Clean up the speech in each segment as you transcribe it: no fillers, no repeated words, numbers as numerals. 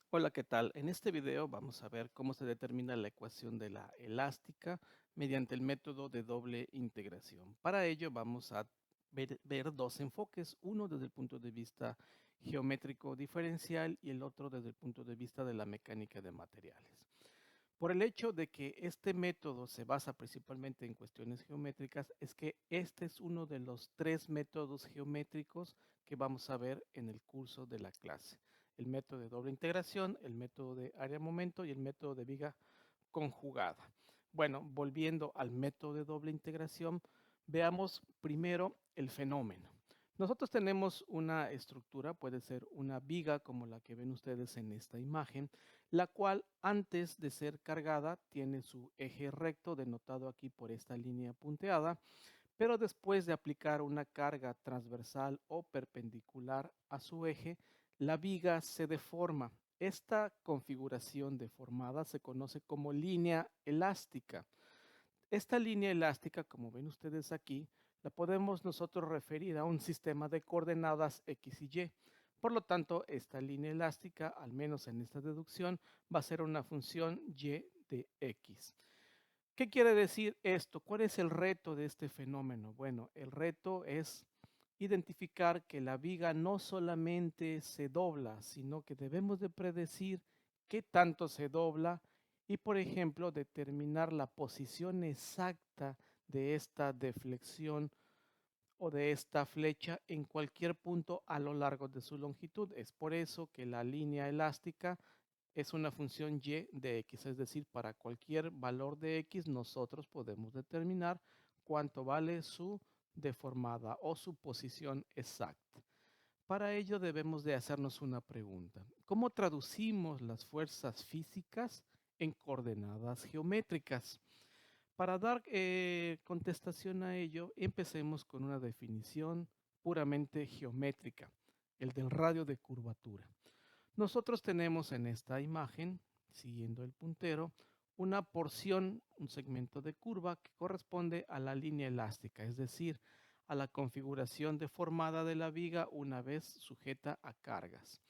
Hola, ¿qué tal? En este video vamos a ver cómo se determina la ecuación de la elástica mediante el método de doble integración. Para ello vamos a ver dos enfoques, uno desde el punto de vista geométrico diferencial y el otro desde el punto de vista de la mecánica de materiales. Por el hecho de que este método se basa principalmente en cuestiones geométricas, es que este es uno de los tres métodos geométricos que vamos a ver en el curso de la clase. El método de doble integración, el método de área-momento y el método de viga conjugada. Bueno, volviendo al método de doble integración, veamos primero el fenómeno. Nosotros tenemos una estructura, puede ser una viga como la que ven ustedes en esta imagen, la cual antes de ser cargada tiene su eje recto denotado aquí por esta línea punteada, pero después de aplicar una carga transversal o perpendicular a su eje, la viga se deforma. Esta configuración deformada se conoce como línea elástica. Esta línea elástica, como ven ustedes aquí, la podemos nosotros referir a un sistema de coordenadas X y Y. Por lo tanto, esta línea elástica, al menos en esta deducción, va a ser una función Y de X. ¿Qué quiere decir esto? ¿Cuál es el reto de este fenómeno? Bueno, el reto es identificar que la viga no solamente se dobla, sino que debemos de predecir qué tanto se dobla y, por ejemplo, determinar la posición exacta de esta deflexión o de esta flecha en cualquier punto a lo largo de su longitud. Es por eso que la línea elástica es una función y de x, es decir, para cualquier valor de x nosotros podemos determinar cuánto vale su deformada o su posición exacta. Para ello debemos de hacernos una pregunta. ¿Cómo traducimos las fuerzas físicas en coordenadas geométricas? Para dar contestación a ello, empecemos con una definición puramente geométrica, el del radio de curvatura. Nosotros tenemos en esta imagen, siguiendo el puntero, una porción, un segmento de curva que corresponde a la línea elástica, es decir, a la configuración deformada de la viga una vez sujeta a cargas.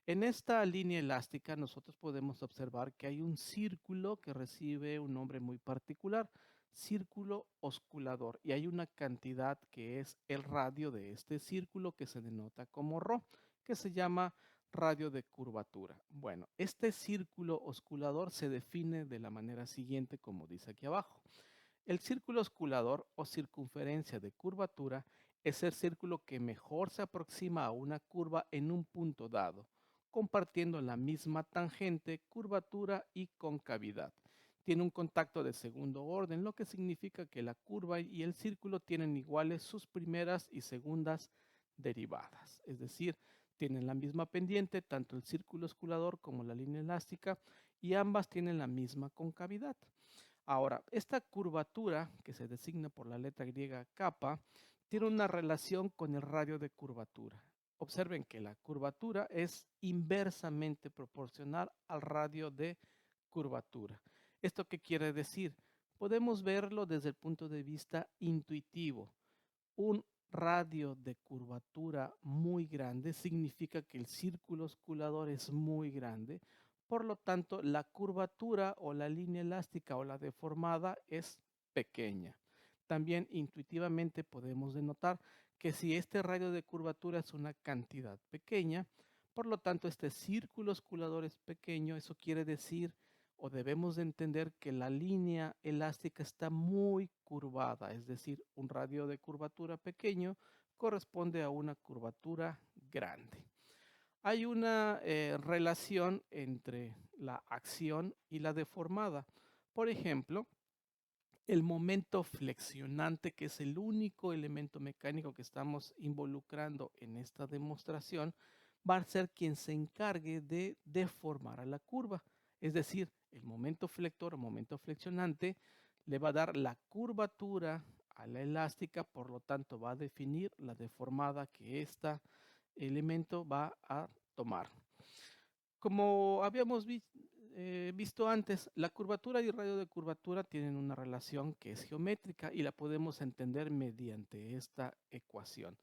En esta línea elástica nosotros podemos observar que hay un círculo que recibe un nombre muy particular, círculo osculador, y hay una cantidad que es el radio de este círculo que se denota como ρ, que se llama radio de curvatura. Bueno, este círculo osculador se define de la manera siguiente, como dice aquí abajo. El círculo osculador o circunferencia de curvatura es el círculo que mejor se aproxima a una curva en un punto dado, compartiendo la misma tangente, curvatura y concavidad. Tiene un contacto de segundo orden, lo que significa que la curva y el círculo tienen iguales sus primeras y segundas derivadas. Es decir, tienen la misma pendiente, tanto el círculo osculador como la línea elástica, y ambas tienen la misma concavidad. Ahora, esta curvatura, que se designa por la letra griega kappa, tiene una relación con el radio de curvatura. Observen que la curvatura es inversamente proporcional al radio de curvatura. ¿Esto qué quiere decir? Podemos verlo desde el punto de vista intuitivo. Un radio de curvatura muy grande significa que el círculo osculador es muy grande. Por lo tanto, la curvatura o la línea elástica o la deformada es pequeña. También intuitivamente podemos denotar que si este radio de curvatura es una cantidad pequeña, por lo tanto este círculo osculador es pequeño, eso quiere decir o debemos de entender que la línea elástica está muy curvada, es decir, un radio de curvatura pequeño corresponde a una curvatura grande. Hay una relación entre la acción y la deformada. Por ejemplo, el momento flexionante, que es el único elemento mecánico que estamos involucrando en esta demostración, va a ser quien se encargue de deformar a la curva. Es decir, el momento flector o momento flexionante le va a dar la curvatura a la elástica, por lo tanto va a definir la deformada que este elemento va a tomar. Como habíamos visto antes, la curvatura y el radio de curvatura tienen una relación que es geométrica y la podemos entender mediante esta ecuación.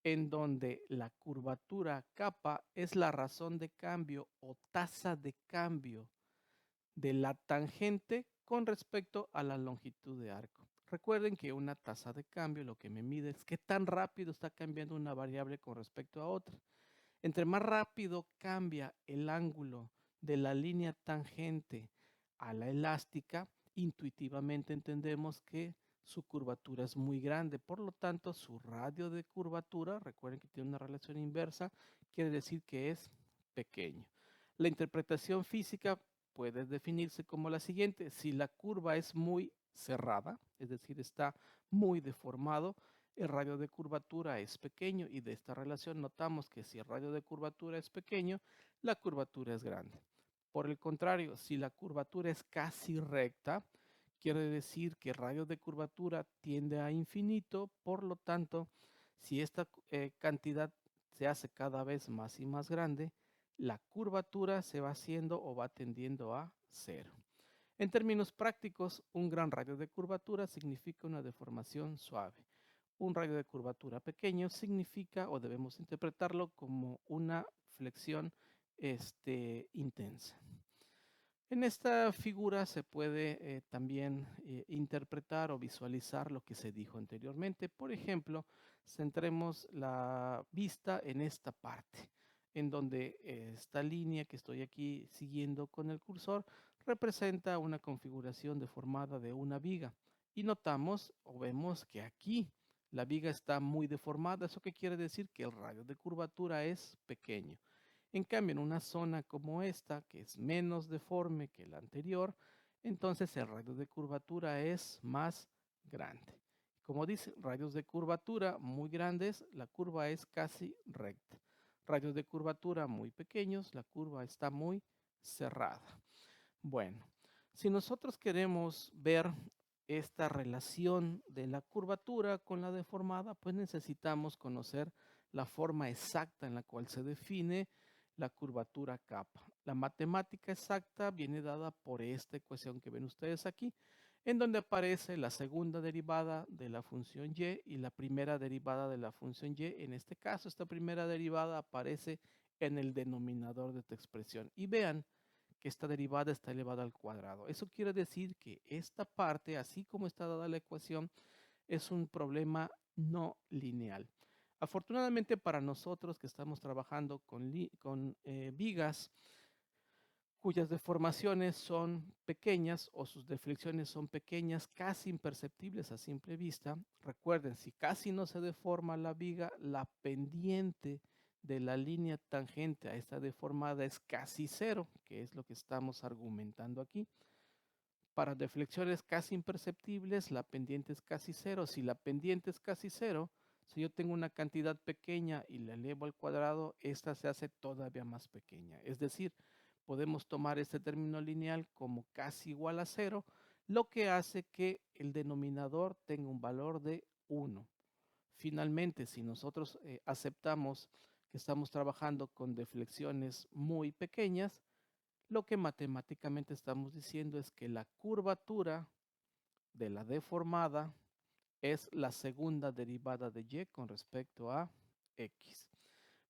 en donde la curvatura kappa es la razón de cambio o tasa de cambio de la tangente con respecto a la longitud de arco. Recuerden que una tasa de cambio lo que me mide es qué tan rápido está cambiando una variable con respecto a otra. Entre más rápido cambia el ángulo de la línea tangente a la elástica, intuitivamente entendemos que su curvatura es muy grande. Por lo tanto, su radio de curvatura, recuerden que tiene una relación inversa, quiere decir que es pequeño. La interpretación física puede definirse como la siguiente. Si la curva es muy cerrada, es decir, está muy deformado, el radio de curvatura es pequeño y de esta relación notamos que si el radio de curvatura es pequeño, la curvatura es grande. Por el contrario, si la curvatura es casi recta, quiere decir que el radio de curvatura tiende a infinito, por lo tanto, si esta cantidad se hace cada vez más y más grande, la curvatura se va haciendo o va tendiendo a cero. En términos prácticos, un gran radio de curvatura significa una deformación suave. Un radio de curvatura pequeño significa o debemos interpretarlo como una flexión intensa. En esta figura se puede también interpretar o visualizar lo que se dijo anteriormente. Por ejemplo, centremos la vista en esta parte, en donde esta línea que estoy aquí siguiendo con el cursor representa una configuración deformada de una viga. Y notamos o vemos que aquí la viga está muy deformada. ¿Eso qué quiere decir? Que el radio de curvatura es pequeño. En cambio, en una zona como esta, que es menos deforme que la anterior, entonces el radio de curvatura es más grande. Como dice, radios de curvatura muy grandes, la curva es casi recta. Radios de curvatura muy pequeños, la curva está muy cerrada. Bueno, si nosotros queremos ver esta relación de la curvatura con la deformada, pues necesitamos conocer la forma exacta en la cual se define la curvatura kappa. La matemática exacta viene dada por esta ecuación que ven ustedes aquí, en donde aparece la segunda derivada de la función y y la primera derivada de la función y. En este caso, esta primera derivada aparece en el denominador de esta expresión. Y vean que esta derivada está elevada al cuadrado. Eso quiere decir que esta parte, así como está dada la ecuación, es un problema no lineal. Afortunadamente para nosotros que estamos trabajando con vigas cuyas deformaciones son pequeñas o sus deflexiones son pequeñas, casi imperceptibles a simple vista. Recuerden, si casi no se deforma la viga, la pendiente de la línea tangente a esta deformada es casi cero, que es lo que estamos argumentando aquí. Para deflexiones casi imperceptibles, la pendiente es casi cero. Si la pendiente es casi cero, si yo tengo una cantidad pequeña y la elevo al cuadrado, esta se hace todavía más pequeña. Es decir, podemos tomar este término lineal como casi igual a cero, lo que hace que el denominador tenga un valor de 1. Finalmente, si nosotros aceptamos que estamos trabajando con deflexiones muy pequeñas, lo que matemáticamente estamos diciendo es que la curvatura de la deformada es la segunda derivada de y con respecto a x.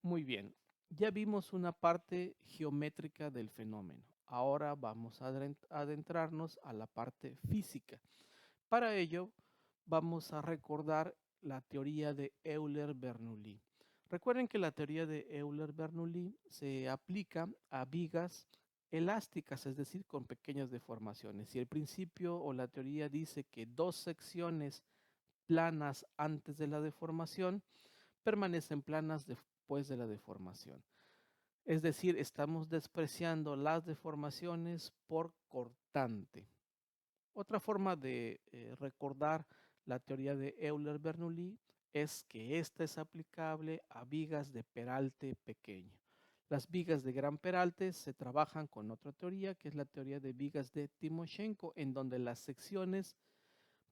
Muy bien, ya vimos una parte geométrica del fenómeno. Ahora vamos a adentrarnos a la parte física. Para ello, vamos a recordar la teoría de Euler-Bernoulli. Recuerden que la teoría de Euler-Bernoulli se aplica a vigas elásticas, es decir, con pequeñas deformaciones. Y el principio o la teoría dice que dos secciones planas antes de la deformación permanecen planas después de la deformación. Es decir, estamos despreciando las deformaciones por cortante. Otra forma de recordar la teoría de Euler-Bernoulli es que esta es aplicable a vigas de peralte pequeño. Las vigas de gran peralte se trabajan con otra teoría, que es la teoría de vigas de Timoshenko, en donde las secciones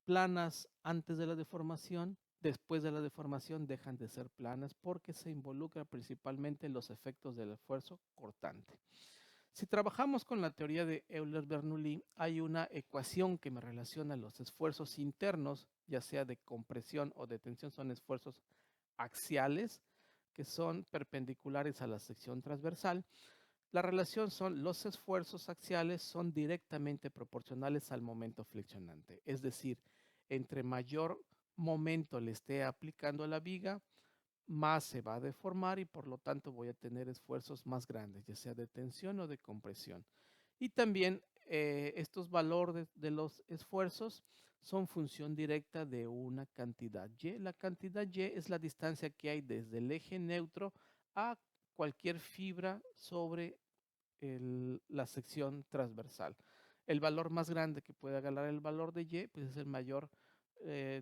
planas antes de la deformación, después de la deformación dejan de ser planas porque se involucra principalmente los efectos del esfuerzo cortante. Si trabajamos con la teoría de Euler-Bernoulli, hay una ecuación que me relaciona los esfuerzos internos, ya sea de compresión o de tensión, son esfuerzos axiales, que son perpendiculares a la sección transversal. La relación son los esfuerzos axiales son directamente proporcionales al momento flexionante. Es decir, entre mayor momento le esté aplicando a la viga, más se va a deformar y por lo tanto voy a tener esfuerzos más grandes, ya sea de tensión o de compresión. Y también estos valores de los esfuerzos son función directa de una cantidad y. La cantidad y es la distancia que hay desde el eje neutro a cualquier fibra sobre la sección transversal. El valor más grande que puede ganar el valor de y, pues es el mayor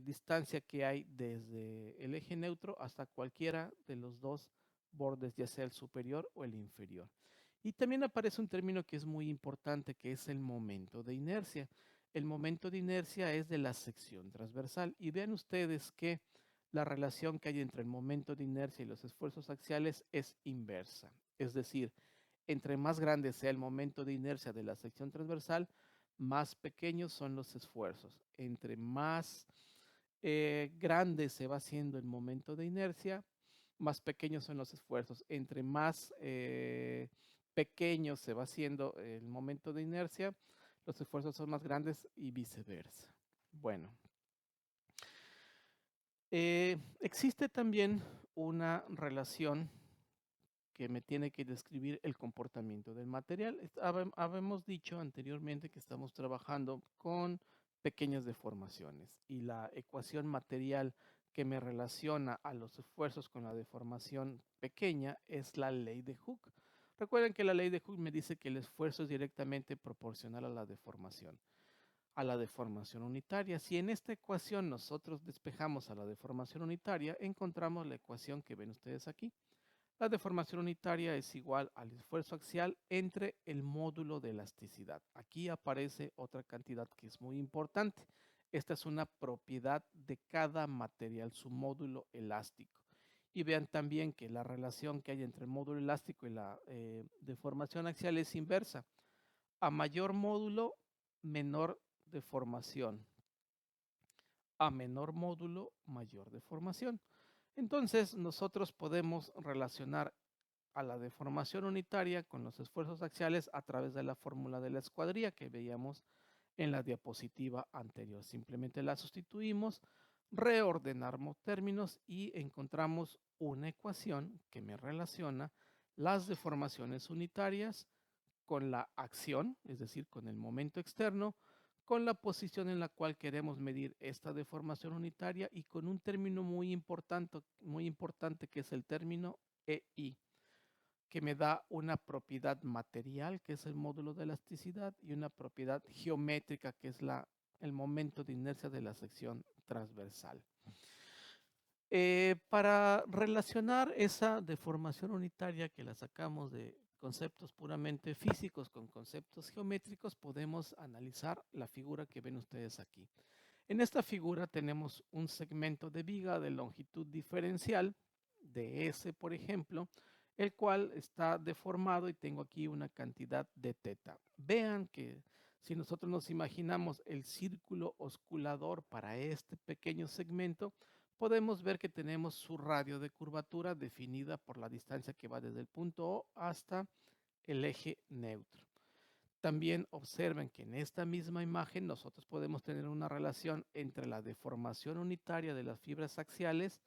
distancia que hay desde el eje neutro hasta cualquiera de los dos bordes, ya sea el superior o el inferior. Y también aparece un término que es muy importante, que es el momento de inercia. El momento de inercia es de la sección transversal. Y vean ustedes que la relación que hay entre el momento de inercia y los esfuerzos axiales es inversa. Es decir, entre más grande sea el momento de inercia de la sección transversal, más pequeños son los esfuerzos. Entre más grande se va haciendo el momento de inercia, más pequeños son los esfuerzos. Entre más pequeño se va haciendo el momento de inercia, los esfuerzos son más grandes y viceversa. Bueno, existe también una relación que me tiene que describir el comportamiento del material. Habemos dicho anteriormente que estamos trabajando con pequeñas deformaciones y la ecuación material que me relaciona a los esfuerzos con la deformación pequeña es la ley de Hooke. Recuerden que la ley de Hooke me dice que el esfuerzo es directamente proporcional a la deformación unitaria. Si en esta ecuación nosotros despejamos a la deformación unitaria, encontramos la ecuación que ven ustedes aquí. La deformación unitaria es igual al esfuerzo axial entre el módulo de elasticidad. Aquí aparece otra cantidad que es muy importante. Esta es una propiedad de cada material, su módulo elástico. Y vean también que la relación que hay entre el módulo elástico y la deformación axial es inversa. A mayor módulo, menor deformación. A menor módulo, mayor deformación. Entonces, nosotros podemos relacionar a la deformación unitaria con los esfuerzos axiales a través de la fórmula de la escuadría que veíamos en la diapositiva anterior. Simplemente la sustituimos, reordenamos términos y encontramos una ecuación que me relaciona las deformaciones unitarias con la acción, es decir, con el momento externo, con la posición en la cual queremos medir esta deformación unitaria y con un término muy importante que es el término EI, que me da una propiedad material, que es el módulo de elasticidad, y una propiedad geométrica, que es el momento de inercia de la sección transversal. Para relacionar esa deformación unitaria que la sacamos de conceptos puramente físicos con conceptos geométricos, podemos analizar la figura que ven ustedes aquí. En esta figura tenemos un segmento de viga de longitud diferencial de S, por ejemplo, el cual está deformado y tengo aquí una cantidad de teta. Vean que si nosotros nos imaginamos el círculo osculador para este pequeño segmento, podemos ver que tenemos su radio de curvatura definida por la distancia que va desde el punto O hasta el eje neutro. También observen que en esta misma imagen nosotros podemos tener una relación entre la deformación unitaria de las fibras axiales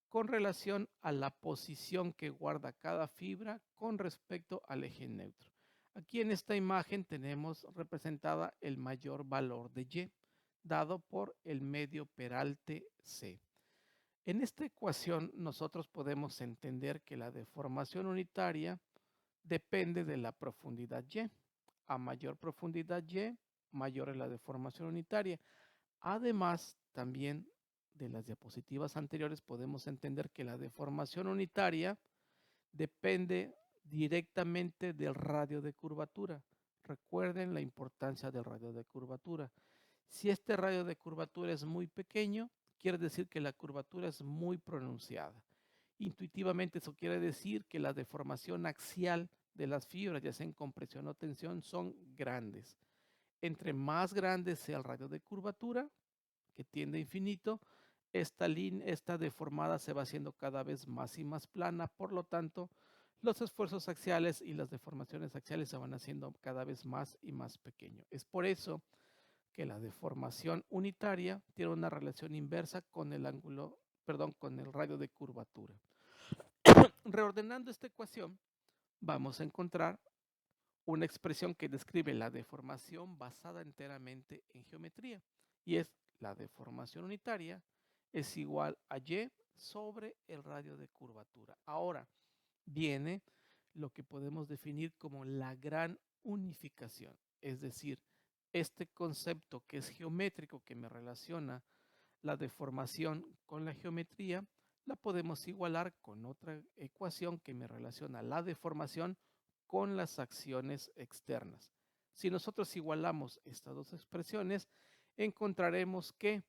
con relación a la posición que guarda cada fibra con respecto al eje neutro. Aquí en esta imagen tenemos representada el mayor valor de Y, dado por el medio peralte C. En esta ecuación nosotros podemos entender que la deformación unitaria depende de la profundidad Y. A mayor profundidad Y, mayor es la deformación unitaria. Además, también de las diapositivas anteriores podemos entender que la deformación unitaria depende directamente del radio de curvatura. Recuerden la importancia del radio de curvatura. Si este radio de curvatura es muy pequeño, quiere decir que la curvatura es muy pronunciada. Intuitivamente eso quiere decir que la deformación axial de las fibras, ya sea en compresión o tensión, son grandes. Entre más grande sea el radio de curvatura, que tiende a infinito, esta deformada se va haciendo cada vez más y más plana, por lo tanto, los esfuerzos axiales y las deformaciones axiales se van haciendo cada vez más y más pequeños. Es por eso que la deformación unitaria tiene una relación inversa con el ángulo, perdón, con el radio de curvatura. Reordenando esta ecuación, vamos a encontrar una expresión que describe la deformación basada enteramente en geometría, y es la deformación unitaria es igual a y sobre el radio de curvatura. Ahora viene lo que podemos definir como la gran unificación, es decir, este concepto que es geométrico, que me relaciona la deformación con la geometría, la podemos igualar con otra ecuación que me relaciona la deformación con las acciones externas. Si nosotros igualamos estas dos expresiones, encontraremos que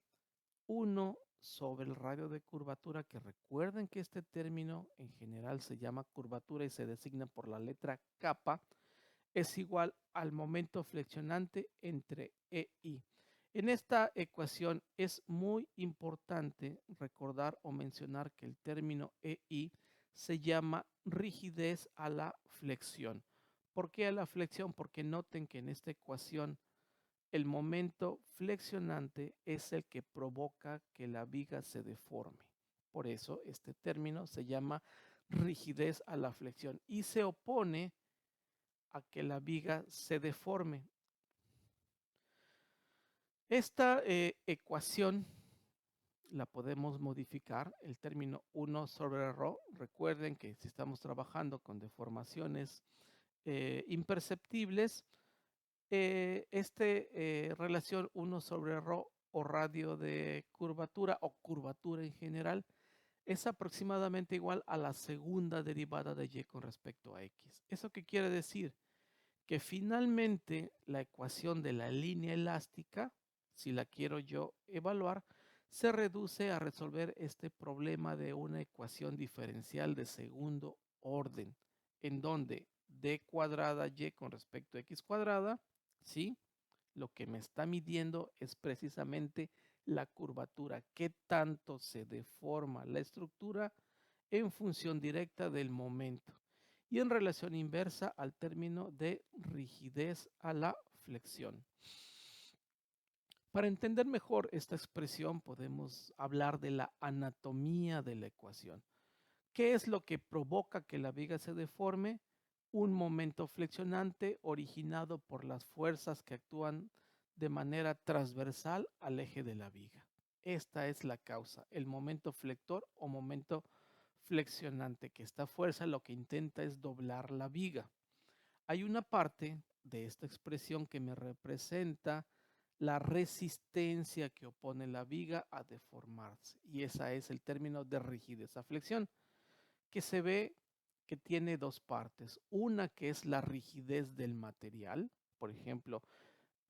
1 sobre el radio de curvatura, que recuerden que este término en general se llama curvatura y se designa por la letra kappa, es igual al momento flexionante entre E y. En esta ecuación es muy importante recordar o mencionar que el término EI se llama rigidez a la flexión. ¿Por qué a la flexión? Porque noten que en esta ecuación el momento flexionante es el que provoca que la viga se deforme. Por eso este término se llama rigidez a la flexión y se opone a que la viga se deforme. Esta ecuación la podemos modificar, el término 1 sobre ρ. Recuerden que si estamos trabajando con deformaciones imperceptibles, relación 1 sobre ρ o radio de curvatura o curvatura en general es aproximadamente igual a la segunda derivada de y con respecto a x. ¿Eso qué quiere decir? Que finalmente la ecuación de la línea elástica, si la quiero yo evaluar, se reduce a resolver este problema de una ecuación diferencial de segundo orden, en donde d cuadrada y con respecto a x cuadrada, ¿sí? Lo que me está midiendo es precisamente la curvatura, qué tanto se deforma la estructura en función directa del momento y en relación inversa al término de rigidez a la flexión. Para entender mejor esta expresión podemos hablar de la anatomía de la ecuación. ¿Qué es lo que provoca que la viga se deforme? Un momento flexionante originado por las fuerzas que actúan de manera transversal al eje de la viga. Esta es la causa, el momento flector o momento flexionante, que esta fuerza lo que intenta es doblar la viga. Hay una parte de esta expresión que me representa la resistencia que opone la viga a deformarse, y esa es el término de rigidez a flexión, que se ve que tiene dos partes. Una que es la rigidez del material. Por ejemplo,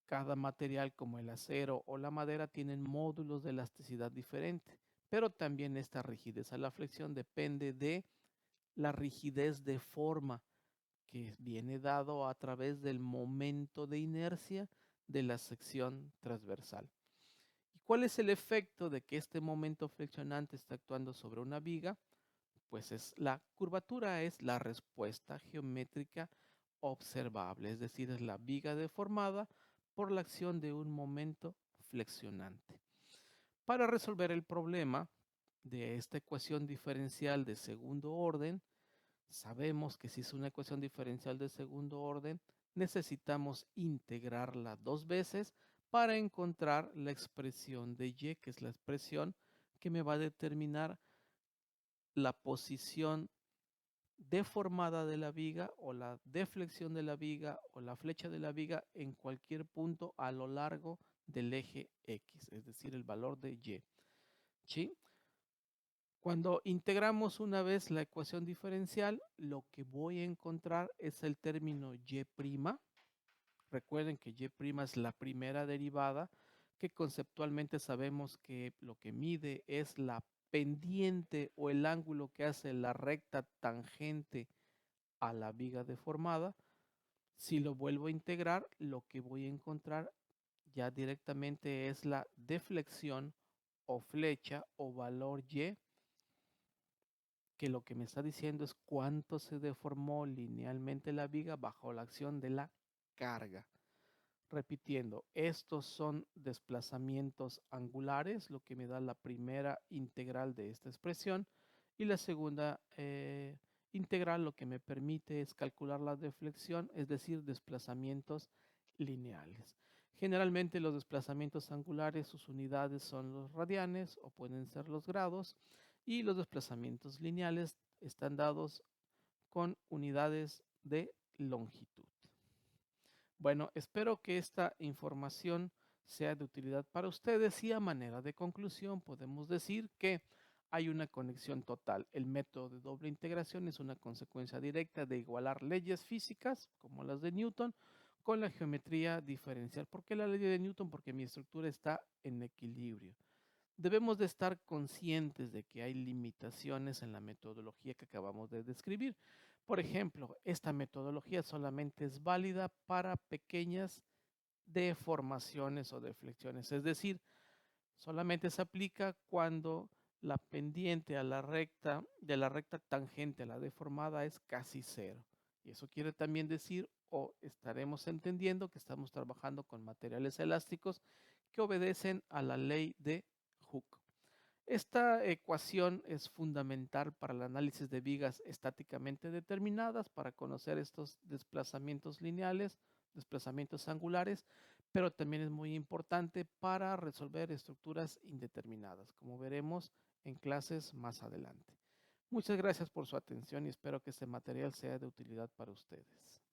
cada material como el acero o la madera tienen módulos de elasticidad diferente, pero también esta rigidez a la flexión depende de la rigidez de forma que viene dado a través del momento de inercia de la sección transversal. ¿Y cuál es el efecto de que este momento flexionante está actuando sobre una viga? Pues la curvatura es la respuesta geométrica observable, es decir, es la viga deformada por la acción de un momento flexionante. Para resolver el problema de esta ecuación diferencial de segundo orden, sabemos que si es una ecuación diferencial de segundo orden, necesitamos integrarla dos veces para encontrar la expresión de y, que es la expresión que me va a determinar la posición deformada de la viga o la deflexión de la viga o la flecha de la viga en cualquier punto a lo largo del eje X, es decir, el valor de Y. ¿Sí? Cuando integramos una vez la ecuación diferencial, lo que voy a encontrar es el término Y'. Recuerden que Y' es la primera derivada, que conceptualmente sabemos que lo que mide es la pendiente o el ángulo que hace la recta tangente a la viga deformada. Si lo vuelvo a integrar, lo que voy a encontrar ya directamente es la deflexión o flecha o valor y, que lo que me está diciendo es cuánto se deformó linealmente la viga bajo la acción de la carga. Repitiendo, estos son desplazamientos angulares, lo que me da la primera integral de esta expresión, y la segunda integral lo que me permite es calcular la deflexión, es decir, desplazamientos lineales. Generalmente los desplazamientos angulares, sus unidades son los radianes o pueden ser los grados, y los desplazamientos lineales están dados con unidades de longitud. Bueno, espero que esta información sea de utilidad para ustedes y a manera de conclusión podemos decir que hay una conexión total. El método de doble integración es una consecuencia directa de igualar leyes físicas, como las de Newton, con la geometría diferencial. ¿Por qué la ley de Newton? Porque mi estructura está en equilibrio. Debemos de estar conscientes de que hay limitaciones en la metodología que acabamos de describir. Por ejemplo, esta metodología solamente es válida para pequeñas deformaciones o deflexiones, es decir, solamente se aplica cuando la pendiente a la recta, de la recta tangente a la deformada es casi cero. Y eso quiere también decir, o estaremos entendiendo que estamos trabajando con materiales elásticos que obedecen a la ley de Hooke. Esta ecuación es fundamental para el análisis de vigas estáticamente determinadas, para conocer estos desplazamientos lineales, desplazamientos angulares, pero también es muy importante para resolver estructuras indeterminadas, como veremos en clases más adelante. Muchas gracias por su atención y espero que este material sea de utilidad para ustedes.